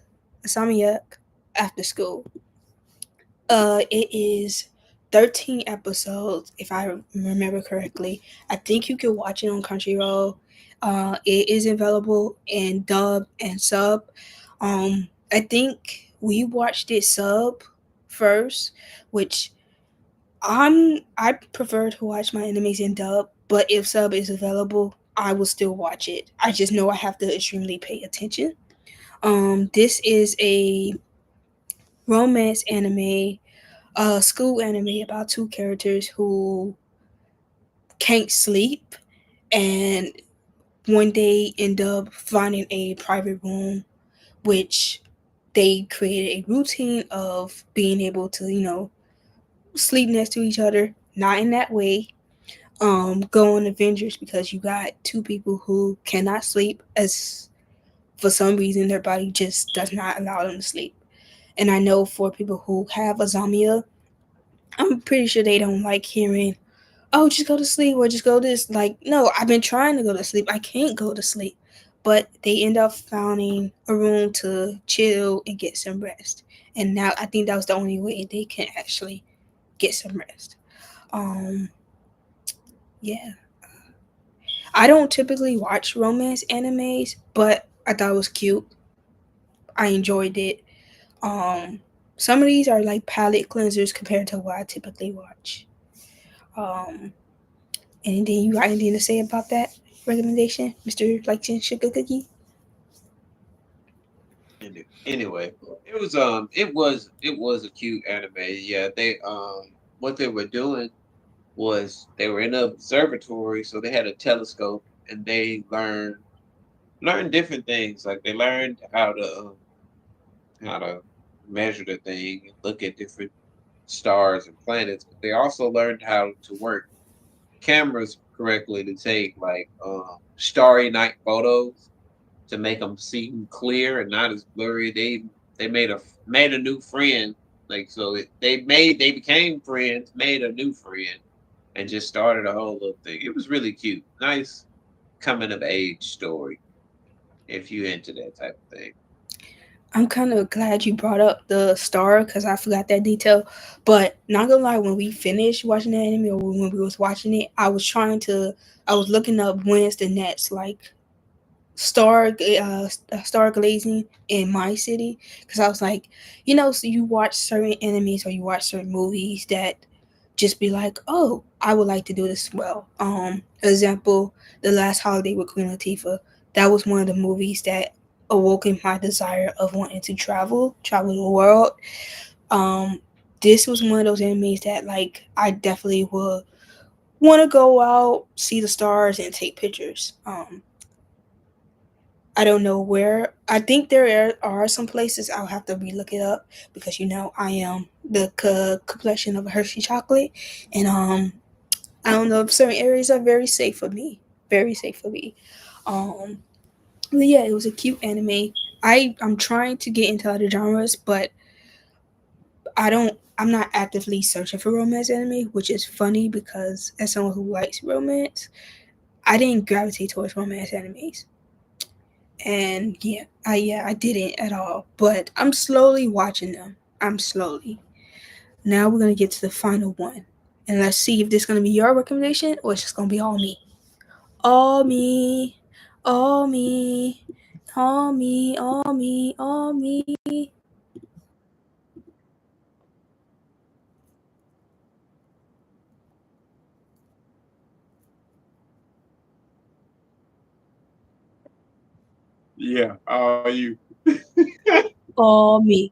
Azamiak, after school. It is 13 episodes, if I remember correctly. I think you can watch it on Crunchyroll. It is available in dub and sub. I think we watched it sub first, which I prefer to watch my animes in dub, but if sub is available, I will still watch it. I just know I have to extremely pay attention. This is a romance anime, school anime about two characters who can't sleep and one day end up finding a private room, which they created a routine of being able to, sleep next to each other. Not in that way, go on Avengers because you got two people who cannot sleep as for some reason their body just does not allow them to sleep. And I know for people who have azomia, I'm pretty sure they don't like hearing, "Oh, just go to sleep or just go this." Like, no, I've been trying to go to sleep. I can't go to sleep. But they end up finding a room to chill and get some rest. And now I think that was the only way they can actually get some rest. Um, yeah. I don't typically watch romance animes, but I thought it was cute. I enjoyed it. Um, some of these are like palate cleansers compared to what I typically watch. Um, Anything you got anything to say about that recommendation, Mister Like Sugar Cookie? Anyway, it was a cute anime. Yeah, they what they were doing was they were in an observatory, so they had a telescope and they learned different things. Like they learned how to measure the thing and look at different stars and planets, but they also learned how to work cameras correctly to take like starry night photos to make them seem clear and not as blurry. They made a new friend, like so they became friends, made a new friend, and just started a whole little thing. It was really cute, nice coming of age story if you into that type of thing. I'm kind of glad you brought up the star because I forgot that detail. But not gonna lie, when we finished watching the anime or when we was watching it, I was looking up when's the next like star glazing in my city because I was like, so you watch certain animes or you watch certain movies that just be like, oh, I would like to do this as well. Example, The Last Holiday with Queen Latifah. That was one of the movies that awoken my desire of wanting to travel the world. Um, this was one of those animes that like I definitely would want to go out, see the stars, and take pictures. I don't know where. I think there are some places I'll have to relook it up because I am the complexion of a Hershey chocolate, and I don't know if certain areas are very safe for me, very safe for me. Um, but yeah, it was a cute anime. I'm trying to get into other genres, but I'm not actively searching for romance anime, which is funny because as someone who likes romance, I didn't gravitate towards romance animes. And I didn't at all. But I'm slowly watching them. I'm slowly. Now we're gonna get to the final one. And let's see if this is gonna be your recommendation or it's just gonna be all me. All me. All me. All me. All me. All me. Yeah, are you? All me.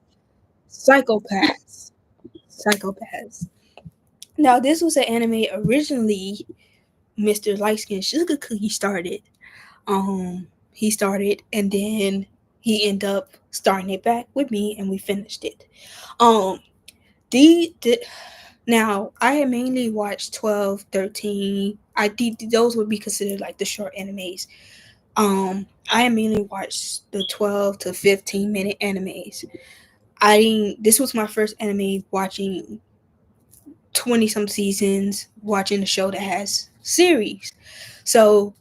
Psychopaths. Psychopaths. Now this was an anime originally Mr. Lightskin Sugar Cookie started. He started and then he ended up starting it back with me and we finished it. Um the now I had mainly watched 12, 13. I think those would be considered like the short animes. I had mainly watched the 12 to 15-minute animes. I didn't This was my first anime watching 20 some seasons, watching a show that has series. So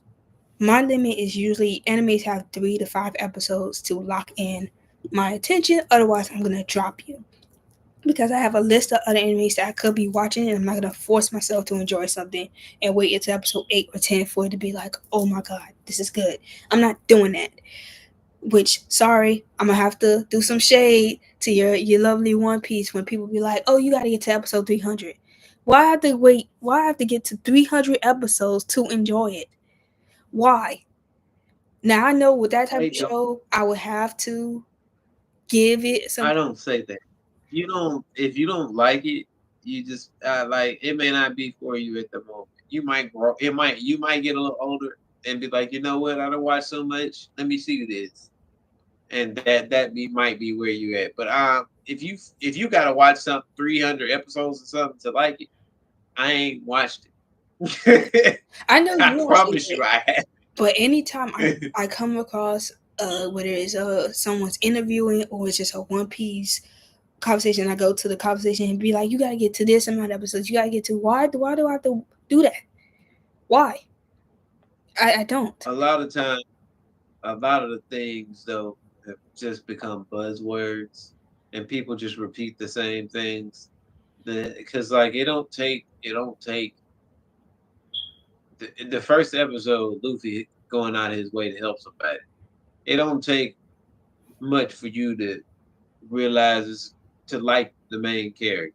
my limit is usually animes have 3 to 5 episodes to lock in my attention. Otherwise, I'm gonna drop you because I have a list of other animes that I could be watching, and I'm not gonna force myself to enjoy something and wait until episode 8 or 10 for it to be like, oh my god, this is good. I'm not doing that. Which, sorry, I'm gonna have to do some shade to your lovely One Piece when people be like, oh, you gotta get to episode 300. Why have to wait? Why have to get to 300 episodes to enjoy it? Why? Now I know with that type I of don't. show, I would have to give it some. I don't say that. You don't. If you don't like it, you just like it may not be for you at the moment. You might grow. It might. You might get a little older and be like, you know what? I don't watch so much. Let me see this, and might be where you at. But if you gotta watch some 300 episodes or something to like it, I ain't watched it. I know I you are promise you, ignorant, I have. but anytime I come across whether it's someone's interviewing or it's just a One Piece conversation, I go to the conversation and be like, you gotta get to this amount of episodes. You gotta get to why do I have to do that? Why? I don't. A lot of times, a lot of the things though have just become buzzwords, and people just repeat the same things. Because like it don't take the first episode, Luffy going out of his way to help somebody. It don't take much for you to realize to like the main character.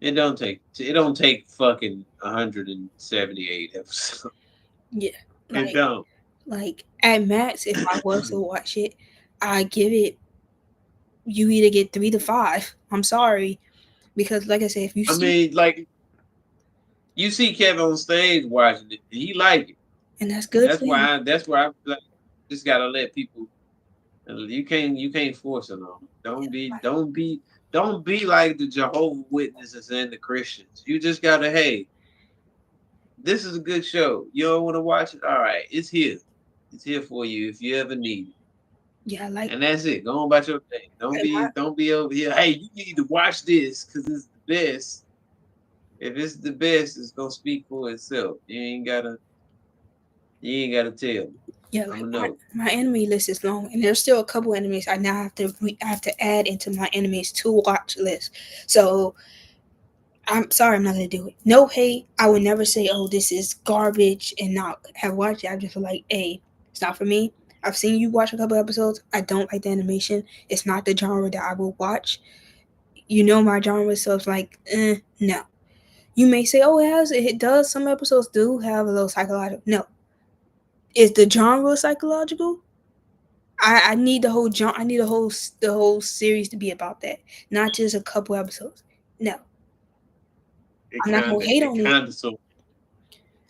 It don't take fucking 178 episodes. Yeah, It like don't. at max, if I was to watch it, I give it. You either get 3 to 5. I'm sorry because, like I said, if you I see, mean, like you see Kevin on stage watching it, and he like it, and that's and good for him. that's why I like just gotta let people. You can't force it on them. Don't be like the Jehovah Witnesses and the Christians. You just gotta, hey, this is a good show. You don't want to watch it? All right, it's here. It's here for you if you ever need it. Yeah, And that's it. Go on about your day. my, Don't be over here. Hey, you need to watch this because it's the best. If it's the best, it's gonna speak for itself. You ain't gotta tell me. yeah, I'm like gonna my know. my enemy list is long, and there's still a couple enemies I now I have to add into my enemies to watch list. So I'm sorry, I'm not gonna do it. No hate. I would never say, oh, this is garbage, and not have watched it. I just feel like, hey, it's not for me. I've seen you watch a couple episodes. I don't like the animation. It's not the genre that I will watch. You know my genre, so it's like, no. You may say, oh, it does. Some episodes do have a little psychological. No, is the genre psychological? I need the whole genre. I need the whole series to be about that, not just a couple episodes. No, I'm not gonna hate It on it. kind of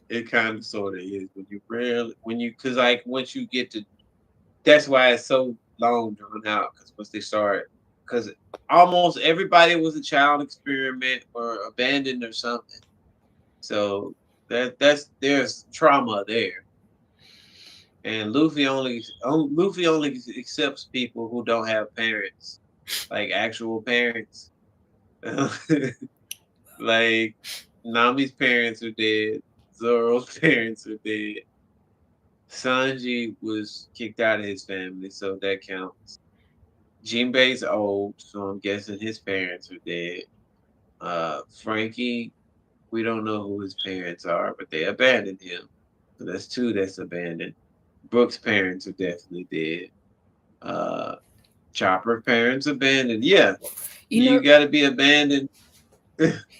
it kind of sort of is when you rarely when you because like once you get to that's why it's so long drawn out. Because once they start, because almost everybody was a child experiment or abandoned or something. So that's there's trauma there. And Luffy only accepts people who don't have parents, like actual parents. Like Nami's parents are dead. Zoro's parents are dead. Sanji was kicked out of his family, so that counts. Jinbei's old, so I'm guessing his parents are dead. Frankie, we don't know who his parents are, but they abandoned him. So that's two that's abandoned. Brooks' parents are definitely dead. Uh, Chopper parents abandoned. Yeah, You know, you got to be abandoned.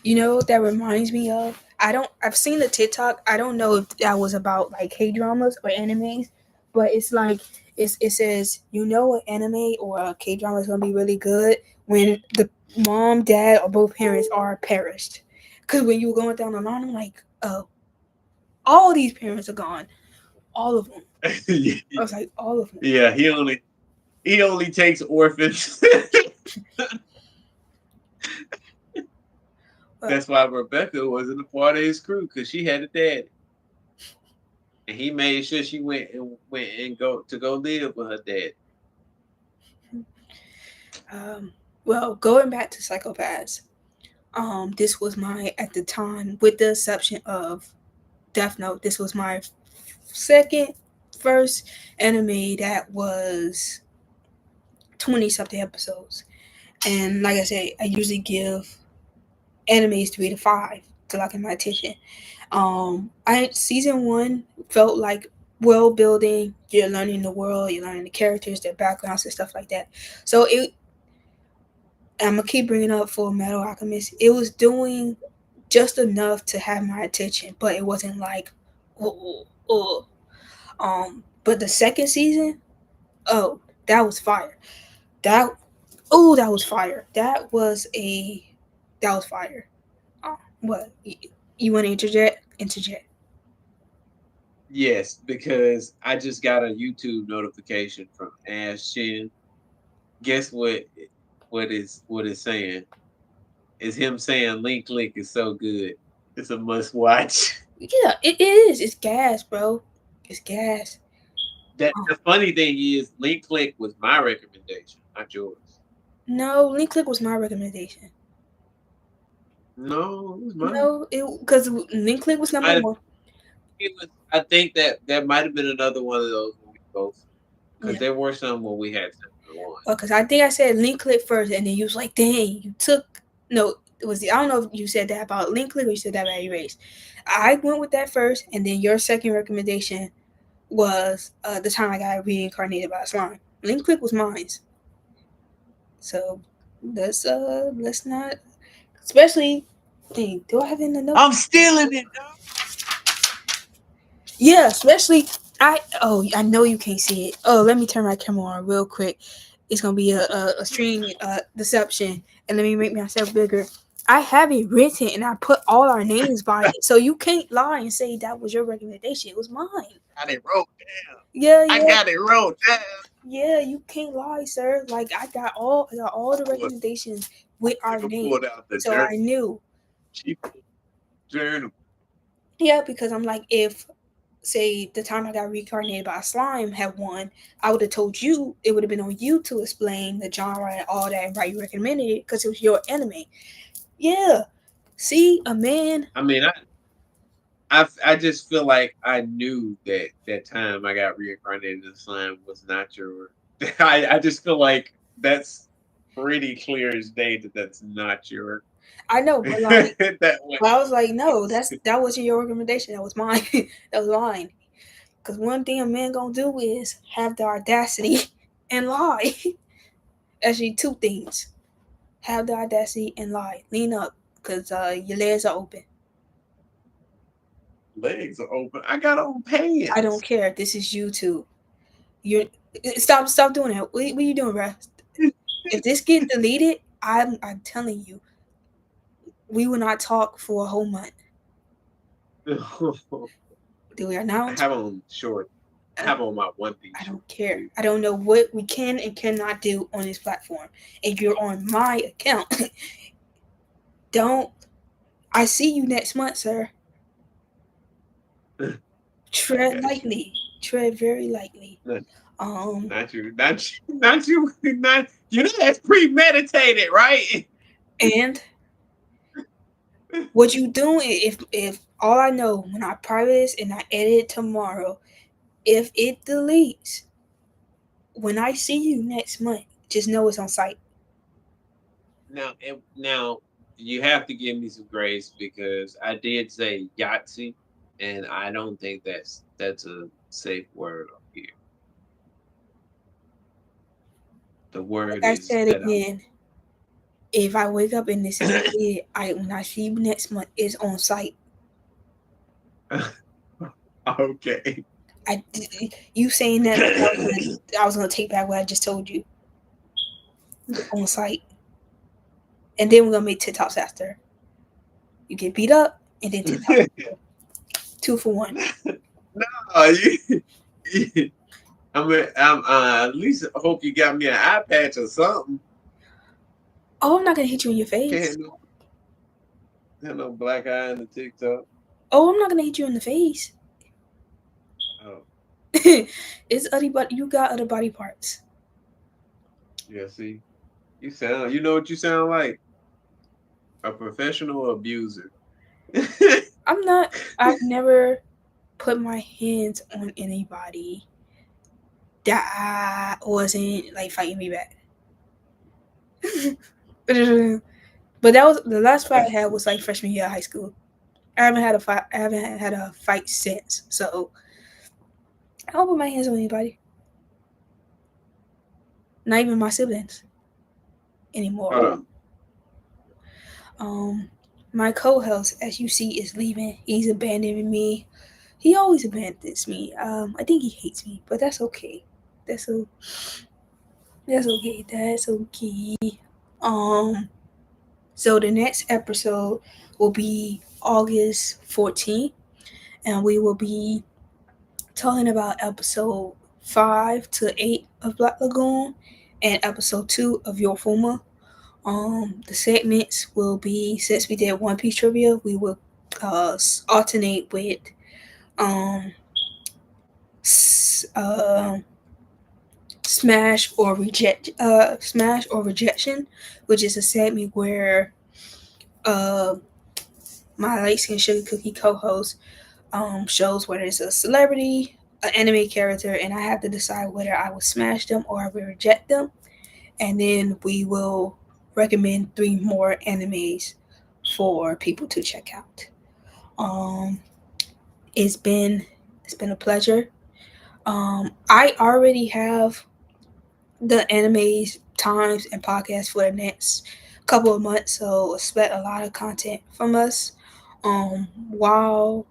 you know what that reminds me of? I've seen the TikTok. I don't know if that was about like K dramas or animes, but it's like it says you know an anime or a K drama is gonna be really good when the mom, dad, or both parents are perished. Cause when you were going down the line, I'm like, oh, all these parents are gone, all of them. I was like, all of them. Yeah, he only takes orphans. But That's why Rebecca wasn't a part of his crew because she had a dad, and he made sure she went and go live with her dad. um, well, going back to Psychopaths, this was my at the time, with the exception of Death Note, this was my second first anime that was 20 something episodes. And like I said, I usually give animes 3 to 5 to lock in my attention. I season one felt like world building. You're learning the world, you're learning the characters, their backgrounds, and stuff like that. So it, I'm gonna keep bringing up Full Metal Alchemist. It was doing just enough to have my attention, but it wasn't like, oh, oh. But the second season, oh, that was fire. That, oh, that was fire. That was fire. What? You want to interject? Interject. Yes, because I just got a YouTube notification from Ash Chin. Guess what it's saying? Is him saying Link Link is so good. It's a must watch. Yeah, it is. It's gas, bro. It's gas. That Oh, the funny thing is Link Click was my recommendation, not yours. no, Link Click was my recommendation. No, it was mine. No, it because Link Click was number Might have one. it was I think that might have been another one of those when we both because Yeah. there were some when we had similar ones. Well, because I think I said Link Click first, and then you was like, "Dang, you took no." It was the I don't know if you said that about Link Click or you said that about Erase. I went with that first, and then your second recommendation was the time I got reincarnated by a slime. Link Click was mine, so let's not, especially. Dang, do I have it in the note? I'm stealing it, dog. Yeah, especially I know you can't see it. Oh, let me turn my camera on real quick. It's gonna be a stream deception, and let me make myself bigger. I have it written, and I put all our names by it, so you can't lie and say that was your recommendation. It was mine. Got it wrote down. Yeah, I yeah, got it wrote down. yeah. You can't lie, sir. Like I got all the Pulled, recommendations with our nigga pulled names, out the so I journal. knew. She pulled the journal. Yeah, because I'm like, if say the time I got reincarnated by a slime had won, I would have told you it would have been on you to explain the genre and all that and why you recommended it because it was your anime. Yeah. See, a man. I mean, I just feel like I knew that time I got reincarnated in slime was not your. I just feel like that's pretty clear as day that that's not your. I know, but like, That one. but I was like, no, that wasn't your recommendation. That was mine. That was mine. Because one thing a man gonna do is have the audacity and lie. Actually, two things: have the audacity and lie. Lean up, cause your legs are open. Legs are open. I got on I don't pants. care. This is YouTube. You're stop doing that. What are you doing, bro? If this get deleted, I'm telling you, we will not talk for a whole month. I We are not on. have on shorts. I have on my One Piece I shirt don't care. too. I don't know what we can and cannot do on this platform. If you're on my account, don't. I see you next month, sir. I Tread got you. lightly. Tread very lightly. Not, Um, not you. Not you. Not you. Not you. Know that's premeditated, right? and what you doing? If all I know when I private this and I edit it tomorrow, if it deletes when I see you next month, just know it's on site. Now you have to give me some grace because I did say Yahtzee, and I don't think that's a safe word on here. The Like word I is said that I'm again, if I wake up and this is deleted, I when I see you next month, it's on site. okay. I you saying that like I was gonna take back what I just told you. It's on site, and then we're gonna make TikToks after. You get beat up, and then TikTok. Two for one. no, I'm at least hope you got me an eye patch or something. Oh, I'm not gonna hit you in your face. Can't have no black eye in the TikTok. Oh, I'm not gonna hit you in the face. Oh, It's other but you got other body parts. yeah. See, you know what you sound like? A professional abuser. I'm not. I've never put my hands on anybody that wasn't like fighting me back. But that was the last fight I had was like freshman year of high school. I haven't had a fight. I haven't had a fight since. So I don't put my hands on anybody. Not even my siblings anymore. Hold on. Um, my co-host, as you see, is leaving. He's abandoning me. He always abandons me. I think he hates me, but that's okay. That's o- that's okay. That's okay. Um, so the next episode will be August 14th, and we will be talking about episode 5 to 8 of Black Lagoon and episode 2 of Your Forma. The segments will be since we did One Piece trivia, we will alternate with um, s- uh, smash or rejection, which is a segment where uh, my light skin sugar cookie co-host shows whether it's a celebrity, an anime character, and I have to decide whether I would smash them or I would reject them. And then we will recommend 3 more animes for people to check out. Um, it's been it's been a pleasure. I already have the animes, times, and podcasts for the next couple of months, so expect a lot of content from us. While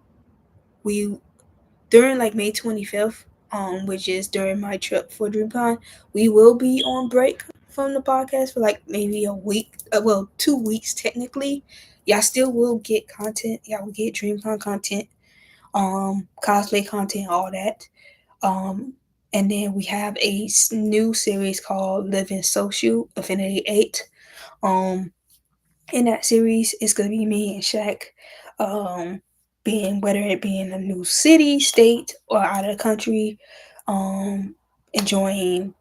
we during like May 25th, which is during my trip for DreamCon, we will be on break from the podcast for like maybe a week. Well, 2 weeks technically. Y'all still will get content. Y'all will get DreamCon content, cosplay content, all that. Um, and then we have a new series called Living Social Affinity 8. Um, in that series, it's gonna be me and Shaq, being whether it be in a new city, state, or out of the country, um, enjoying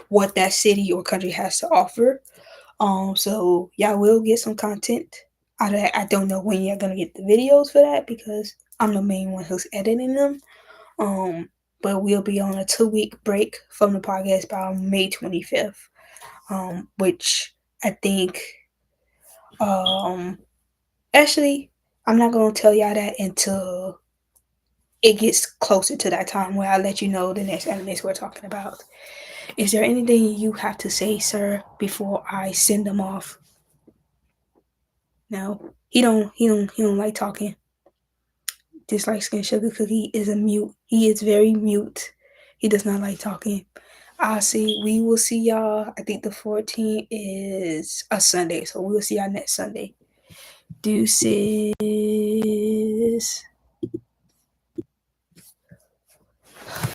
what that city or country has to offer. So y'all will get some content out of that. I don't know when you're gonna get the videos for that because I'm the main one who's editing them. Um, but we'll be on a 2 week break from the podcast by May 25th, which I think, um, actually, I'm not going to tell y'all that until it gets closer to that time where I let you know the next animes we're talking about. Is there anything you have to say, sir, before I send them off? No, he don't like talking. Just like Skin Sugar Cookie is a mute. He is very mute. He does not like talking. I'll see. We will see y'all. I think the 14th is a Sunday, so we will see y'all next Sunday. Deuces.